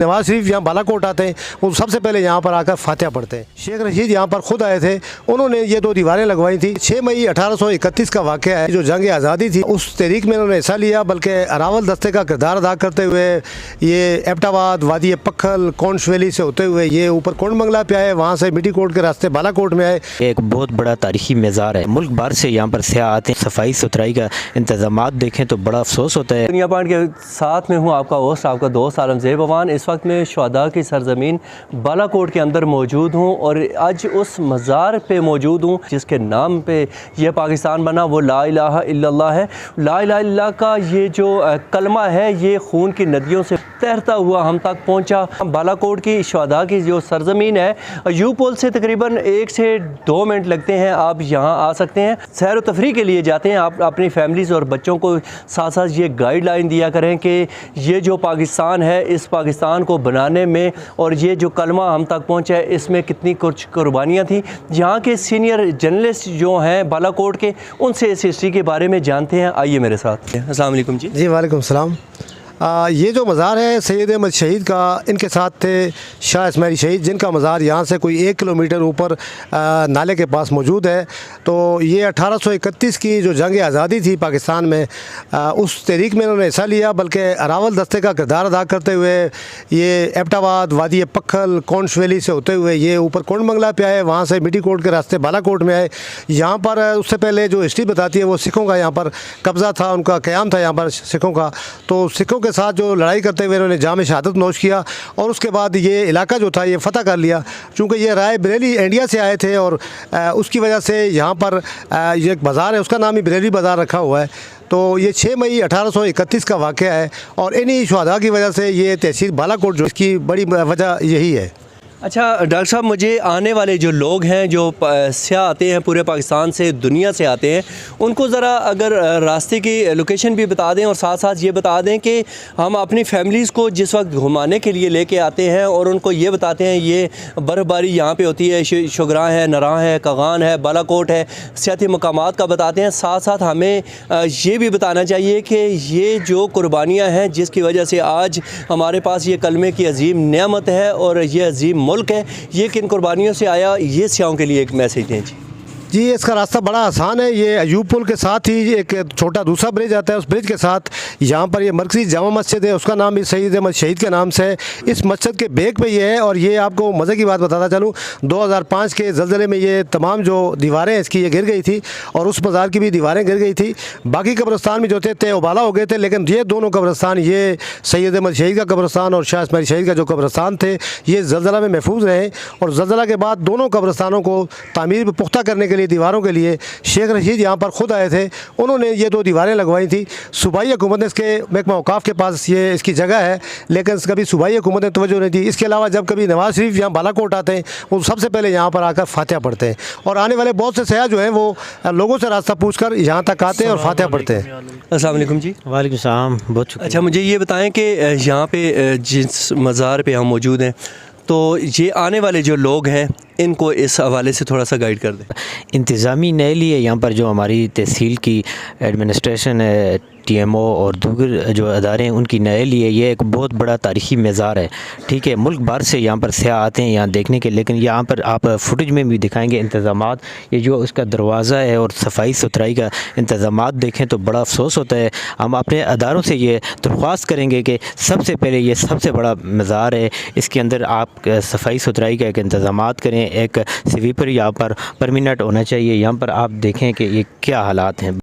नवाज शरीफ यहाँ बालाकोट आते हैं, वो सबसे पहले यहाँ पर आकर फातिहा पढ़ते हैं। शेख रशीद यहाँ पर खुद आए थे, उन्होंने ये 2 दीवारें लगवाई थी। 6 मई 1831 का वाक़या है, जो जंग आज़ादी थी उस तहरीक में उन्होंने हिस्सा लिया, बल्कि अरावल दस्ते का किरदार अदा करते हुए ये एबटाबाद, वादी पक्खल, कोंश वैली से होते हुए ये ऊपर कोंड बंगला पे आए, वहाँ से मिट्टी कोट के रास्ते बालाकोट में आए। एक बहुत बड़ा तारीखी मज़ार है, मुल्क भर से यहाँ पर सयाह आते हैं। सफाई सुथराई का इंतजाम देखें तो बड़ा अफसोस होता है। दुनिया पॉइंट के साथ में हूँ, आपका होस्ट, आपका दोस्त आलमज़ेब अवान। इस वक्त मैं शुहदा की सरजमीन बालाकोट के अंदर मौजूद हूँ और आज उस मज़ार पे मौजूद हूँ जिसके नाम पे ये पाकिस्तान बना, वो ला इलाहा इल्लल्लाह है। ला इलाहा इल्लल्लाह का ये जो कलमा है, ये खून की नदियों से तैरता हुआ हम तक पहुँचा। बालाकोट की शुहदा की जो सरजमीन है, यू पुल से तकरीबन 1 से 2 मिनट लगते हैं, आप यहाँ आ सकते हैं। सैर व तफरीह के लिए जाते हैं, आप अपनी फैमिलीज़ और बच्चों को साथ साथ ये गाइडलाइन दिया करें कि ये जो पाकिस्तान है, इस पाकिस्तान को बनाने में और ये जो कलमा हम तक पहुँचा है, इसमें कितनी कुछ कुर्बानियाँ थी। यहाँ के सीनियर जर्नलिस्ट जो हैं बालाकोट के, उनसे इस हिस्ट्री के बारे में जानते हैं। आइए मेरे साथ। अस्सलाम वालेकुम जी। जी वालेकुम सलाम। ये जो मज़ार है सैयद अहमद शहीद का, इनके साथ थे शाह इस्माइल शहीद, जिनका मज़ार यहाँ से कोई 1 किलोमीटर ऊपर नाले के पास मौजूद है। तो ये 1831 की जो जंग आज़ादी थी पाकिस्तान में, उस तहरीक में उन्होंने हिस्सा लिया, बल्कि अरावल दस्ते का किरदार अदा करते हुए ये एबटाबाद, वादी पक्खल, कोंश वैली से होते हुए ये ऊपर कोंड बंगला पे आए, वहाँ से मिट्टी कोट के रास्ते बालाकोट में आए। यहाँ पर उससे पहले जो हिस्ट्री बताती है वो सिखों का यहाँ पर कब्ज़ा था, उनका क़याम था यहाँ पर सिखों का। तो सिखों के साथ जो लड़ाई करते हुए उन्होंने जाम शहादत नोश किया और उसके बाद ये इलाका जो था ये फ़तह कर लिया। चूँकि ये राय बरेली इंडिया से आए थे और उसकी वजह से यहाँ पर ये एक बाज़ार है, उसका नाम ही बरेली बाज़ार रखा हुआ है। तो ये 6 मई 1831 का वाक़या है और इन्हीं शुहदा की वजह से ये तहसील बालाकोट, जो इसकी बड़ी वजह यही है। अच्छा डॉक्टर साहब, मुझे आने वाले जो लोग हैं, जो सयाह आते हैं पूरे पाकिस्तान से, दुनिया से आते हैं, उनको ज़रा अगर रास्ते की लोकेशन भी बता दें और साथ साथ ये बता दें कि हम अपनी फैमिलीज़ को जिस वक्त घुमाने के लिए लेके आते हैं और उनको ये बताते हैं ये बर्फ़बारी यहाँ पे होती है, शुगरा है, नरा है, कगान है, बालाकोट है, सियाती मकामात का बताते हैं। साथ साथ हमें ये भी बताना चाहिए कि ये जो कुर्बानियाँ हैं जिसकी वजह से आज हमारे पास ये कलमे की अजीम नेमत है और ये अजीम मुल्क है, ये किन कुर्बानियों से आया, ये सियाहों के लिए एक मैसेज दें जी। इसका रास्ता बड़ा आसान है। ये अयूब पुल के साथ ही एक छोटा दूसरा ब्रिज आता है, उस ब्रिज के साथ यहाँ पर ये मरकज़ी जामा मस्जिद है, उसका नाम भी सैयद अहमद शहीद के नाम से है। इस मस्जिद के बेक पे ये है। और ये आपको मज़े की बात बताता चलूँ, 2005 के ज़लज़ले में ये तमाम जो दीवारें इसकी ये गिर गई थी और उस मज़ार की भी दीवारें गिर गई थी। बाकी कब्रस्तान भी जो थे उबाला हो गए थे, लेकिन ये दोनों कब्रस्तान, ये सैयद अहमद शहीद का कब्रस्तान और शाह इस्माइल शहीद का जो कब्रस्तान थे, ये ज़लज़ला में महफूज रहे। और ज़लज़ला के बाद दोनों कब्रस्तानों को तामीर पुख्ता करने के लिए, दीवारों के लिए शेख रशीद यहाँ पर खुद आए थे, उन्होंने ये 2 दीवारें लगवाई थी। सूबाई हुकूमत ने इसके महकमा औकाफ के पास ये इसकी जगह है, लेकिन कभी सूबाई हुकूमत ने तवज्जो नहीं दी। इसके अलावा जब कभी नवाज शरीफ यहाँ बालाकोट आते हैं, वो सबसे पहले यहाँ पर आकर फातिहा पढ़ते हैं और आने वाले बहुत से सयाह जो हैं वो लोगों से रास्ता पूछकर यहाँ तक आते हैं और फातिहा पढ़ते हैं। अस्सलाम वालेकुम जी। वालेकुम सलाम, बहुत शुक्रिया। अच्छा, मुझे ये बताएं कि यहाँ पे जिस मज़ार पे हम मौजूद हैं, तो ये आने वाले जो लोग हैं इनको इस हवाले से थोड़ा सा गाइड कर दें। इंतज़ामी नैली है यहाँ पर, जो हमारी तहसील की एडमिनिस्ट्रेशन है, TMO और दूसरे जो अदारे हैं, उनकी नैली है। ये एक बहुत बड़ा तारीखी मज़ार है, ठीक है। मुल्क भर से यहाँ पर सयाह आते हैं यहाँ देखने के, लेकिन यहाँ पर आप फुटेज में भी दिखाएंगे इंतज़ामात, ये जो उसका दरवाज़ा है और सफाई सुथराई का इंतज़ामात देखें तो बड़ा अफसोस होता है। हम अपने अदारों से ये दरख्वास्त करेंगे कि सबसे पहले ये सबसे बड़ा मज़ार है, इसके अंदर आप सफाई सुथराई का एक इंतज़ामात करें, एक स्वीपर यहाँ पर परमिनेंट होना चाहिए। यहाँ पर आप देखें कि ये क्या हालात हैं।